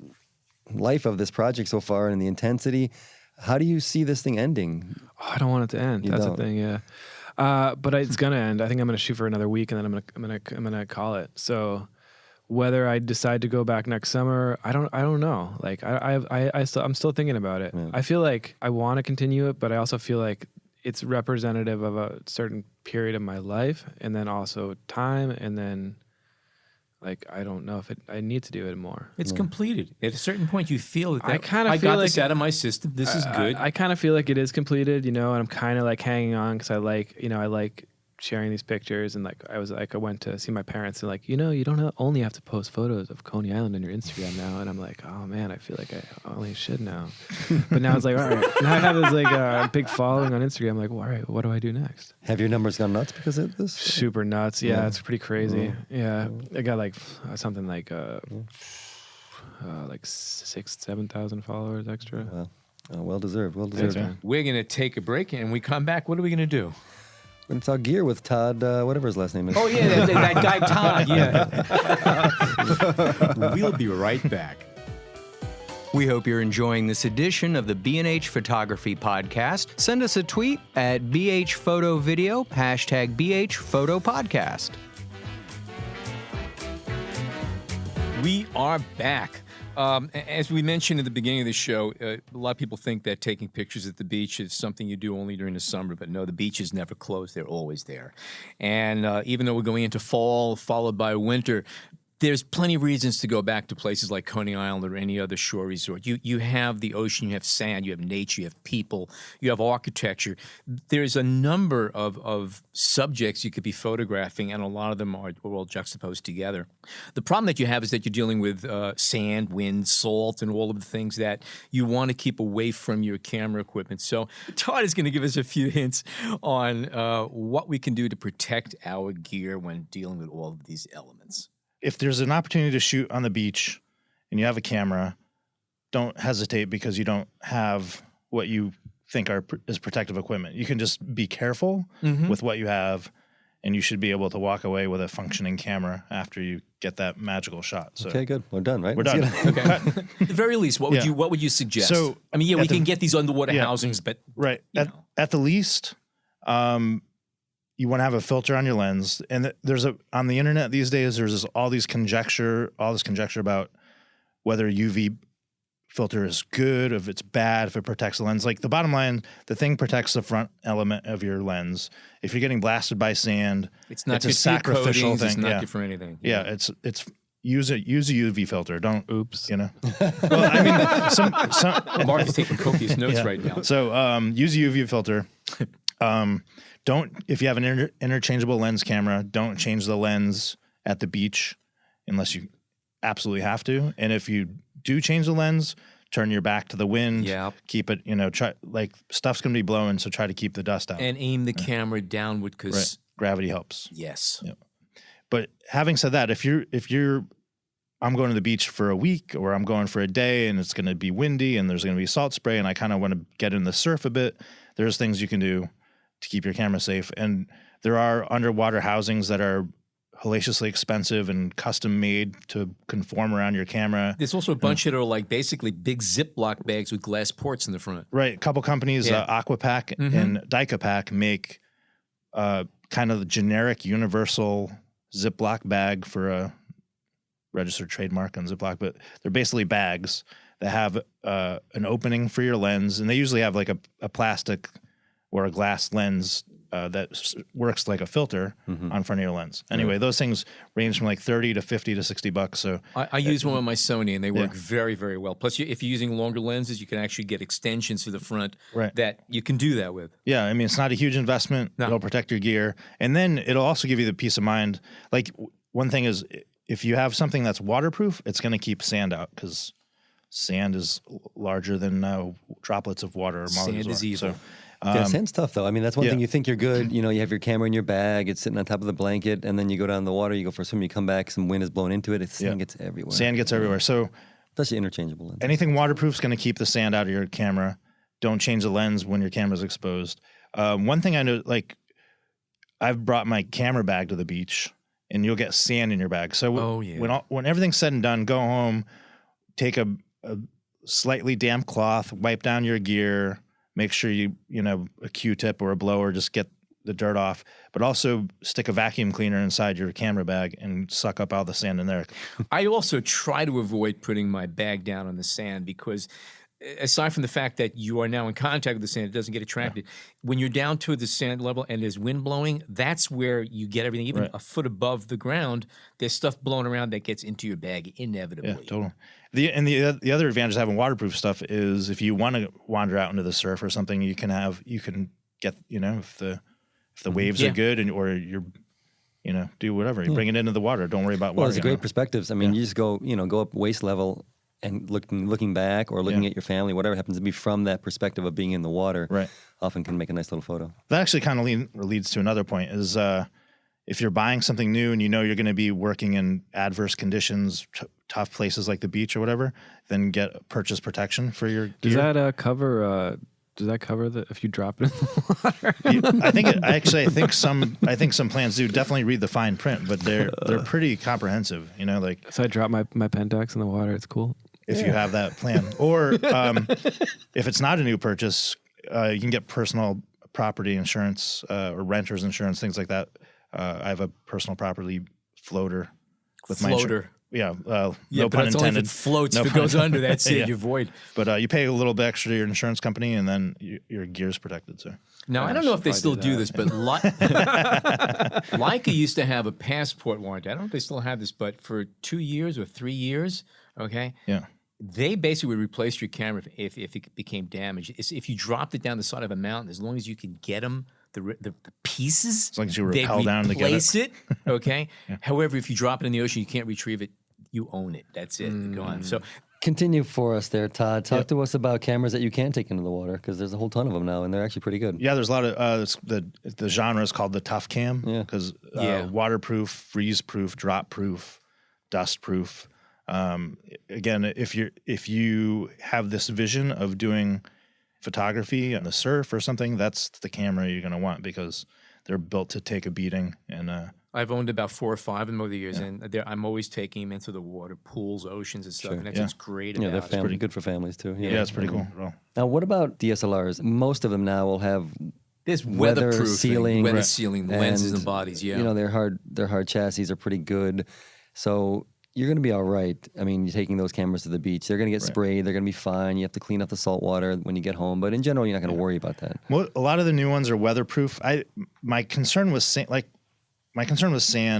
Speaker 4: life of this project so far and the intensity, how do you see this thing ending?
Speaker 3: Oh, I don't want it to end.
Speaker 4: You
Speaker 3: That's
Speaker 4: don't.
Speaker 3: the thing, yeah. But it's gonna end. I think I'm gonna shoot for another week, and then I'm gonna call it. So whether I decide to go back next summer, I don't know. Like I'm still thinking about it.
Speaker 4: Yeah.
Speaker 3: I feel like I want to continue it, but I also feel like it's representative of a certain period of my life, and then also time, and then like I don't know if I need to do it more.
Speaker 2: It's completed. At a certain point, you feel that
Speaker 3: I kinda
Speaker 2: I
Speaker 3: feel
Speaker 2: got
Speaker 3: like
Speaker 2: this out of my system. This is good.
Speaker 3: I kind of feel like it is completed, you know, and I'm kind of like hanging on because I like sharing these pictures, and like I went to see my parents, and like, you know, you don't only have to post photos of Coney Island on your Instagram now, and I'm like, oh man, I feel like I only should now. But now it's like, all right, now I have this like big following on Instagram. I'm like, well, all right, what do I do next?
Speaker 4: Have your numbers gone nuts because of this?
Speaker 3: Super nuts. Yeah,
Speaker 4: Yeah.
Speaker 3: it's pretty crazy. Yeah, I got like something like like 7,000 followers extra.
Speaker 4: Wow. Oh, well deserved. Well deserved.
Speaker 5: Okay.
Speaker 2: We're going to take a break, and when we come back, what are we going to do?
Speaker 4: We're going to talk gear with Todd, whatever his last name is.
Speaker 2: Oh, yeah, that guy Todd, yeah. We'll be right back.
Speaker 1: We hope you're enjoying this edition of the B&H Photography Podcast. Send us a tweet at BHPhotoVideo, hashtag BHPhotoPodcast.
Speaker 2: We are back. As we mentioned at the beginning of the show, a lot of people think that taking pictures at the beach is something you do only during the summer, but no, the beach is never closed. They're always there. And even though we're going into fall, followed by winter, there's plenty of reasons to go back to places like Coney Island or any other shore resort. You have the ocean, you have sand, you have nature, you have people, you have architecture. There's a number of subjects you could be photographing, and a lot of them are all juxtaposed together. The problem that you have is that you're dealing with sand, wind, salt, and all of the things that you want to keep away from your camera equipment. So Todd is going to give us a few hints on what we can do to protect our gear when dealing with all of these elements.
Speaker 5: If there's an opportunity to shoot on the beach and you have a camera, don't hesitate because you don't have what you think is protective equipment. You can just be careful with what you have, and you should be able to walk away with a functioning camera after you get that magical shot. So,
Speaker 4: Okay, good. We're done, right?
Speaker 5: we're
Speaker 4: Let's
Speaker 5: done.
Speaker 4: get
Speaker 2: At the very least, what would you suggest?
Speaker 5: So,
Speaker 2: I mean, yeah, we
Speaker 5: at the-
Speaker 2: can get these underwater
Speaker 5: yeah.
Speaker 2: housings, but
Speaker 5: Right.
Speaker 2: you know.
Speaker 5: At the least, you want to have a filter on your lens. And on the internet these days, there's all this conjecture about whether UV filter is good, if it's bad, if it protects the lens. Like the bottom line, the thing protects the front element of your lens. If you're getting blasted by sand,
Speaker 2: it's not
Speaker 5: a
Speaker 2: good for your
Speaker 5: sacrificial
Speaker 2: coatings,
Speaker 5: thing.
Speaker 2: It's not
Speaker 5: Yeah.
Speaker 2: good for anything.
Speaker 5: Yeah, it's use a UV filter. Don't
Speaker 3: Oops.
Speaker 5: you know? Well, I mean, some
Speaker 2: Mark is taking copious notes
Speaker 5: Yeah.
Speaker 2: right now.
Speaker 5: So use a UV filter. If you have an interchangeable lens camera, don't change the lens at the beach unless you absolutely have to. And if you do change the lens, turn your back to the wind.
Speaker 2: Yeah.
Speaker 5: Keep it, stuff's going to be blowing, so try to keep the dust out.
Speaker 2: And aim the camera downward because,
Speaker 5: Right. Gravity helps.
Speaker 2: yes.
Speaker 5: Yep. But having said that, if I'm going to the beach for a week or I'm going for a day and it's going to be windy and there's going to be salt spray and I kind of want to get in the surf a bit, there's things you can do to keep your camera safe. And there are underwater housings that are hellaciously expensive and custom made to conform around your camera.
Speaker 2: There's also a bunch that are like basically big Ziploc bags with glass ports in the front.
Speaker 5: Right. A couple companies,
Speaker 2: Yeah.
Speaker 5: Aquapack and Dykapack, make kind of the generic universal Ziploc bag for a registered trademark on Ziploc, but they're basically bags that have an opening for your lens, and they usually have like a plastic or a glass lens that works like a filter on front of your lens. Anyway, those things range from like $30 to $50 to $60. So
Speaker 2: I use one with my Sony, and they work very, very well. Plus, if you're using longer lenses, you can actually get extensions to the front that you can do that with.
Speaker 5: yeah, I mean, it's not a huge investment.
Speaker 2: No.
Speaker 5: It'll protect your gear, and then it'll also give you the peace of mind. Like one thing is, if you have something that's waterproof, it's going to keep sand out because sand is larger than droplets of water or molecules.
Speaker 2: Sand is evil.
Speaker 5: So,
Speaker 4: Yeah, sand's tough though. I mean, that's one
Speaker 5: yeah.
Speaker 4: thing. You think you're good. You know, you have your camera in your bag. It's sitting on top of the blanket, and then you go down in the water. You go for a swim. You come back. Some wind is blowing into it. Sand gets everywhere.
Speaker 5: sand gets everywhere. So
Speaker 4: Especially interchangeable lens.
Speaker 5: anything waterproof is going to keep the sand out of your camera. Don't change the lens when your camera's exposed. One thing I know, like I've brought my camera bag to the beach, and you'll get sand in your bag. So when everything's said and done, go home, take a slightly damp cloth, wipe down your gear. Make sure a Q-tip or a blower, just get the dirt off, but also stick a vacuum cleaner inside your camera bag and suck up all the sand in there.
Speaker 2: I also try to avoid putting my bag down on the sand because aside from the fact that you are now in contact with the sand, it doesn't get attracted. When you're down to the sand level and there's wind blowing, that's where you get everything. Even a foot above the ground, there's stuff blowing around that gets into your bag inevitably.
Speaker 5: Yeah, totally. The other advantage of having waterproof stuff is if you want to wander out into the surf or something, you can get if the waves are good or you're do whatever. You bring it into the water. Don't worry about water.
Speaker 4: Well, it's great perspectives. I mean, you just go up waist level and looking back or looking at your family, whatever happens to be from that perspective of being in the water.
Speaker 5: Right.
Speaker 4: Often can make a nice little photo.
Speaker 5: That actually kind of leads to another point is if you're buying something new and you're going to be working in adverse conditions, tough places like the beach or whatever, then purchase protection for your
Speaker 3: Does
Speaker 5: gear.
Speaker 3: that cover? Does that cover if you drop it in the water?
Speaker 5: I think some plans do. Definitely read the fine print, but they're pretty comprehensive. You know, like
Speaker 3: So I drop my Pentax in the water. It's cool.
Speaker 5: if you have that plan, or if it's not a new purchase, you can get personal property insurance or renter's insurance, things like that. I have a personal property floater with my insurance. Yeah,
Speaker 2: Yeah,
Speaker 5: no
Speaker 2: but
Speaker 5: pun
Speaker 2: it's only if
Speaker 5: intended.
Speaker 2: it floats.
Speaker 5: No
Speaker 2: if it
Speaker 5: pun
Speaker 2: goes under, that's it.
Speaker 5: Yeah.
Speaker 2: You're void.
Speaker 5: But you pay a little bit extra to your insurance company, and then your gear's protected. So
Speaker 2: Now, I don't know if they still do this, but Leica used to have a passport warranty. I don't know if they still have this, but for 2 years or 3 years, okay,
Speaker 5: yeah,
Speaker 2: they basically replaced your camera if it became damaged. If you dropped it down the side of a mountain, as long as you can get them, the pieces,
Speaker 5: as long as you
Speaker 2: they
Speaker 5: rappel down to get
Speaker 2: replace
Speaker 5: it.
Speaker 2: it. Okay. However, if you drop it in the ocean, you can't retrieve it. You own it. That's it. Gone. So
Speaker 4: Continue for us there, Todd. Talk to us about cameras that you can take into the water, because there's a whole ton of them now, and they're actually pretty good.
Speaker 5: Yeah, there's a lot of the genre is called the tough cam because waterproof, freeze proof, drop proof, dust proof. Again, if you have this vision of doing photography on the surf or something, that's the camera you're going to want because they're built to take a beating. And
Speaker 2: I've owned about 4 or 5 of them over the years, and I'm always taking them into the water, pools, oceans, and stuff. And that's what's great
Speaker 4: Yeah,
Speaker 2: about
Speaker 4: they're
Speaker 2: it.
Speaker 4: good for families too.
Speaker 5: yeah, it's pretty cool. Well,
Speaker 4: Now, what about DSLRs? Most of them now will have
Speaker 2: There's
Speaker 4: weather
Speaker 2: weatherproofing,
Speaker 4: sealing,
Speaker 2: weather sealing, the lenses and
Speaker 4: and,
Speaker 2: the bodies. Yeah,
Speaker 4: You know, their hard chassis are pretty good, so you're going to be all right. I mean, you're taking those cameras to the beach. They're going to get sprayed. They're going to be fine. You have to clean up the salt water when you get home, but in general, you're not going to worry about that.
Speaker 5: well, a lot of the new ones are weatherproof. My concern with sand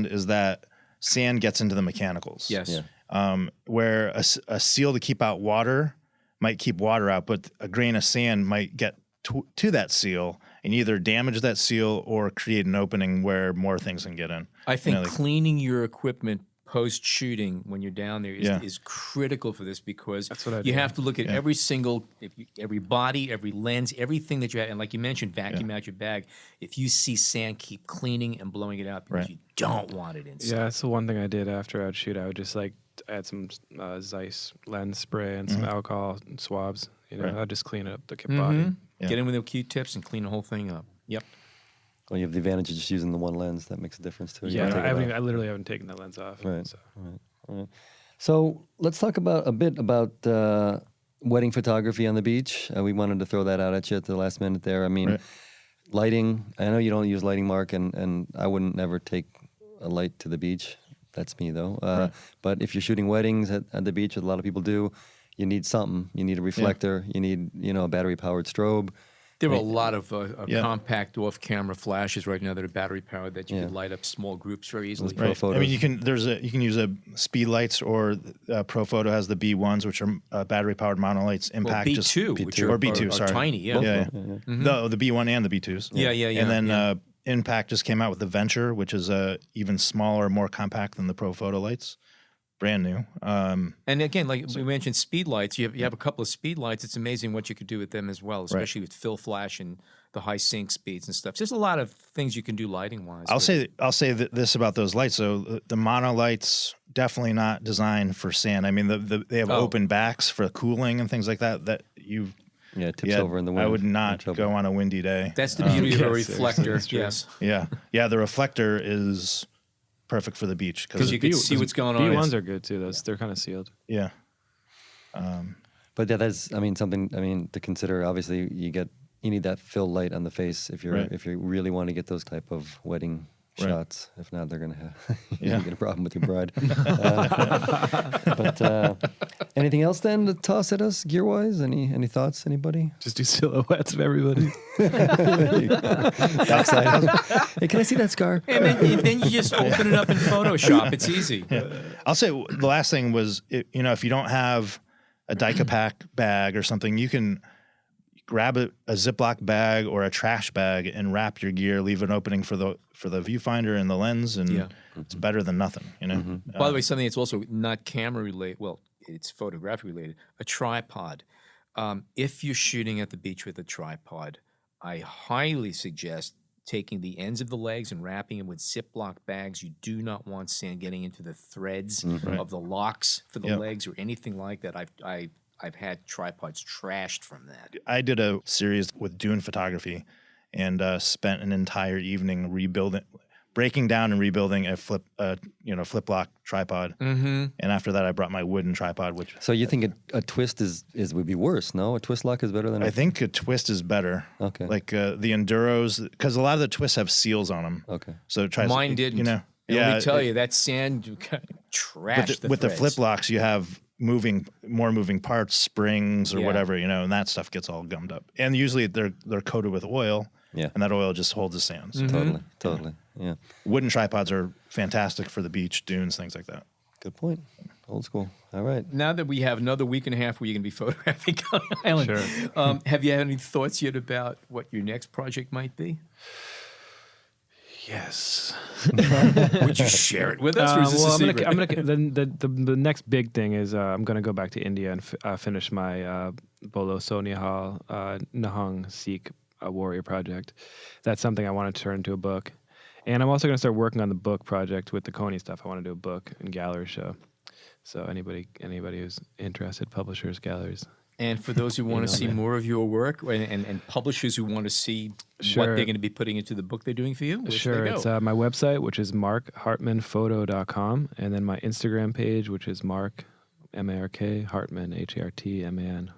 Speaker 5: is that sand gets into the mechanicals.
Speaker 2: yes.
Speaker 4: Yeah.
Speaker 5: Where a seal to keep out water might keep water out, but a grain of sand might get to that seal and either damage that seal or create an opening where more things can get in.
Speaker 2: I think
Speaker 5: You know, like-
Speaker 2: cleaning your equipment post-shooting when you're down there is critical for this because
Speaker 3: what I
Speaker 2: you
Speaker 3: do.
Speaker 2: have to look at every single, every body, every lens, everything that you have. And like you mentioned, vacuum out your bag. If you see sand, keep cleaning and blowing it out because you don't want it inside.
Speaker 3: Yeah, that's the one thing I did after I'd shoot. I would just add some Zeiss lens spray and some alcohol and swabs. You know, I'd just clean it up the body.
Speaker 2: Get in with the Q-tips and clean the whole thing up. Yep.
Speaker 4: Well, you have the advantage of just using the one lens. That makes a difference too. You
Speaker 3: Yeah,
Speaker 4: don't take it off.
Speaker 3: I literally haven't taken that lens off.
Speaker 4: Right.
Speaker 3: So.
Speaker 4: So let's talk a bit about wedding photography on the beach. We wanted to throw that out at you at the last minute there. I mean, lighting. I know you don't use lighting, Mark, and I wouldn't never take a light to the beach. That's me though. But if you're shooting weddings at the beach, what a lot of people do, you need something. You need a reflector. You need a battery-powered strobe.
Speaker 2: There are a lot of compact off-camera flashes right now that are battery-powered that you can light up small groups very easily.
Speaker 4: Pro
Speaker 5: Right. I
Speaker 4: photos.
Speaker 5: mean, you can use a speed lights or Profoto has the B1s, which are battery powered monolights.
Speaker 2: Well,
Speaker 5: Impact
Speaker 2: B2, which are,
Speaker 5: or B2,
Speaker 2: are
Speaker 5: sorry,
Speaker 2: tiny. Yeah.
Speaker 5: The B1 and the B2s.
Speaker 2: Yeah.
Speaker 5: And then Impact just came out with the Venture, which is even smaller, more compact than the Profoto lights. Brand new.
Speaker 2: And again, like we mentioned, speed lights. You have a couple of speed lights. It's amazing what you could do with them as well, especially with fill flash and the high sync speeds and stuff. So there's a lot of things you can do lighting wise.
Speaker 5: I'll say this about those lights. So the mono lights definitely not designed for sand. I mean, they have open backs for cooling and things like that. That you.
Speaker 4: Yeah, it tips over in the wind.
Speaker 5: I would
Speaker 4: No
Speaker 5: not
Speaker 4: trouble.
Speaker 5: go on a windy day.
Speaker 2: That's the beauty of a
Speaker 3: yes,
Speaker 2: reflector.
Speaker 3: that's true.
Speaker 2: Yes,
Speaker 5: Yeah. The reflector is perfect for the beach
Speaker 2: because you can see what's going on.
Speaker 3: B1s are good too. They're kind of sealed.
Speaker 5: Yeah.
Speaker 4: But yeah, that's something to consider. Obviously, you need that fill light on the face if you really want to get those type of wedding shots. If not, they're gonna have you get a problem with your bride. But anything else then to toss at us gear wise? Any thoughts? Anybody?
Speaker 3: Just do silhouettes of everybody.
Speaker 4: Backside. Hey, can I see that scar?
Speaker 2: And then you just open it up in Photoshop. It's easy.
Speaker 5: I'll say the last thing was, if you don't have a Dicapack bag or something, you can grab a Ziploc bag or a trash bag and wrap your gear, leave an opening for the viewfinder and the lens, and it's better than nothing.
Speaker 2: By the way, something that's also not camera related. Well, it's photographic related. A tripod. If you're shooting at the beach with a tripod, I highly suggest taking the ends of the legs and wrapping them with Ziploc bags. You do not want sand getting into the threads of the locks for the legs or anything like that. I've had tripods trashed from that.
Speaker 5: I did a series with Dune Photography and spent an entire evening breaking down and rebuilding a flip lock tripod. Mm-hmm. And after that, I brought my wooden tripod.
Speaker 4: So you think a twist would be worse? No, a twist lock is better than.
Speaker 5: I think a twist is better.
Speaker 4: Okay.
Speaker 5: Like the Enduros, because a lot of the twists have seals on them.
Speaker 4: Okay.
Speaker 5: So it tries.
Speaker 2: Mine didn't. Let me tell you, that sand trashed
Speaker 5: with the
Speaker 2: threads.
Speaker 5: flip locks, you have more moving parts, springs or whatever, and that stuff gets all gummed up. And usually they're coated with oil.
Speaker 4: Yeah.
Speaker 5: And that oil just holds the sand. So.
Speaker 4: Totally. Yeah.
Speaker 5: Wooden tripods are fantastic for the beach, dunes, things like that.
Speaker 4: Good point. Old school. All right.
Speaker 2: Now that we have another week and a half where you're going to be photographing on the island,
Speaker 3: Sure.
Speaker 2: Have you had any thoughts yet about what your next project might be?
Speaker 3: Yes.
Speaker 2: Would you share it with us? Or is this a secret?
Speaker 3: I'm gonna. The next big thing is I'm gonna go back to India and finish my Bolo Sonihal Nahang Sikh warrior project. That's something I want to turn into a book, and I'm also gonna start working on the book project with the Coney stuff. I want to do a book and gallery show. So anybody who's interested, publishers, galleries.
Speaker 2: And for those who want to see more of your work and publishers who want to see what they're going to be putting into the book they're doing for you,
Speaker 3: sure. It's my website, which is markhartmanphoto.com, and then my Instagram page, which is Mark, M-A-R-K, Hartman, H-A-R-T-M-A-N.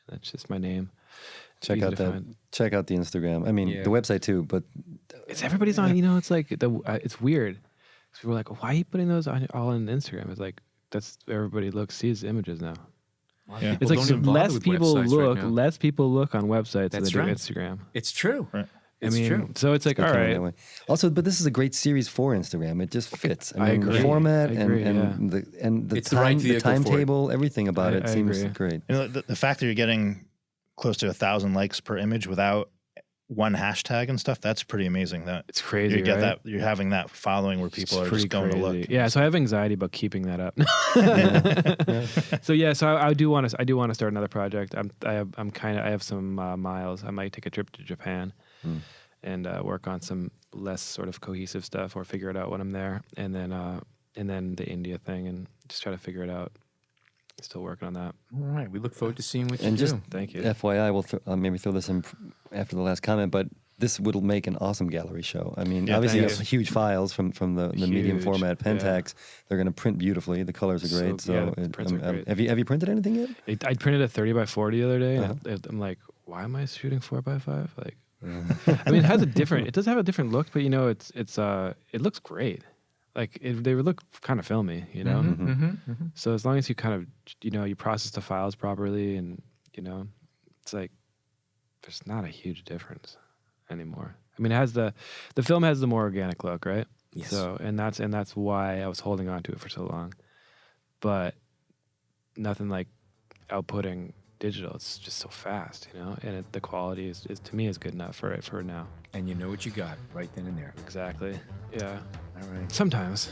Speaker 3: That's just my name.
Speaker 4: Check out Check out the Instagram. I mean, the website too, but
Speaker 3: it's everybody's on. It's like it's weird. People are like, "Why are you putting those all on Instagram?" It's like that's everybody sees images now.
Speaker 5: Yeah.
Speaker 3: It's like less people look on websites than they do Instagram.
Speaker 2: It's true.
Speaker 5: Right.
Speaker 2: It's true.
Speaker 3: So it's like, all right.
Speaker 4: Also, but this is a great series for Instagram. It just fits. I mean,
Speaker 3: agree.
Speaker 4: the format
Speaker 3: and
Speaker 4: the timetable, everything about it seems great.
Speaker 5: The fact that you're getting close to 1,000 likes per image without one hashtag and stuff, that's pretty amazing. That
Speaker 3: it's crazy.
Speaker 5: You get
Speaker 3: right?
Speaker 5: that you're having that following where people are just going to look.
Speaker 3: Yeah, so I have anxiety about keeping that up. So I do want to start another project. I have some miles. I might take a trip to Japan and work on some less sort of cohesive stuff, or figure it out when I'm there, and then the India thing, and just try to figure it out. Still working on that.
Speaker 2: All right. We look forward to seeing what you
Speaker 4: and
Speaker 2: do.
Speaker 4: Just
Speaker 3: thank you.
Speaker 4: FYI, we'll maybe throw this in after the last comment, but this would make an awesome gallery show. I mean, obviously you have huge files from the medium format Pentax. They're going to print beautifully. The colors are great.
Speaker 3: The prints are great.
Speaker 4: Have you printed anything yet?
Speaker 3: I printed a 30 by 40 the other day. And I'm like, why am I shooting 4 by 5? Like, I mean, it does have a different look, but it looks great. Like they would look kind of filmy, So as long as you kind of, you process the files properly, and it's like there's not a huge difference anymore. I mean, it has the film has the more organic look, right?
Speaker 2: Yes.
Speaker 3: So and that's why I was holding on to it for so long. But nothing like outputting digital. It's just so fast, and the quality is to me is good enough for now.
Speaker 2: And you know what you got right then and there.
Speaker 3: Exactly. Yeah.
Speaker 2: All right.
Speaker 3: Sometimes.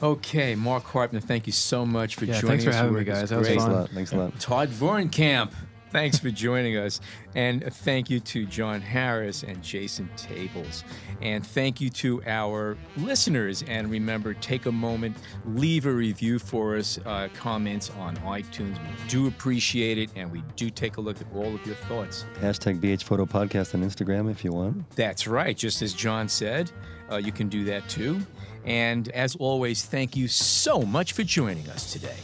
Speaker 2: Okay, Mark Hartman, thank you so much for joining us.
Speaker 3: Thanks for having me, guys. That was fun.
Speaker 4: Thanks a lot.
Speaker 2: Todd Vorenkamp, thanks for joining us. And thank you to John Harris and Jason Tables. And thank you to our listeners. And remember, take a moment, leave a review for us, comments on iTunes. We do appreciate it, and we do take a look at all of your thoughts.
Speaker 4: #BH Photo Podcast on Instagram if you want.
Speaker 2: That's right. Just as John said, you can do that too. And as always, thank you so much for joining us today.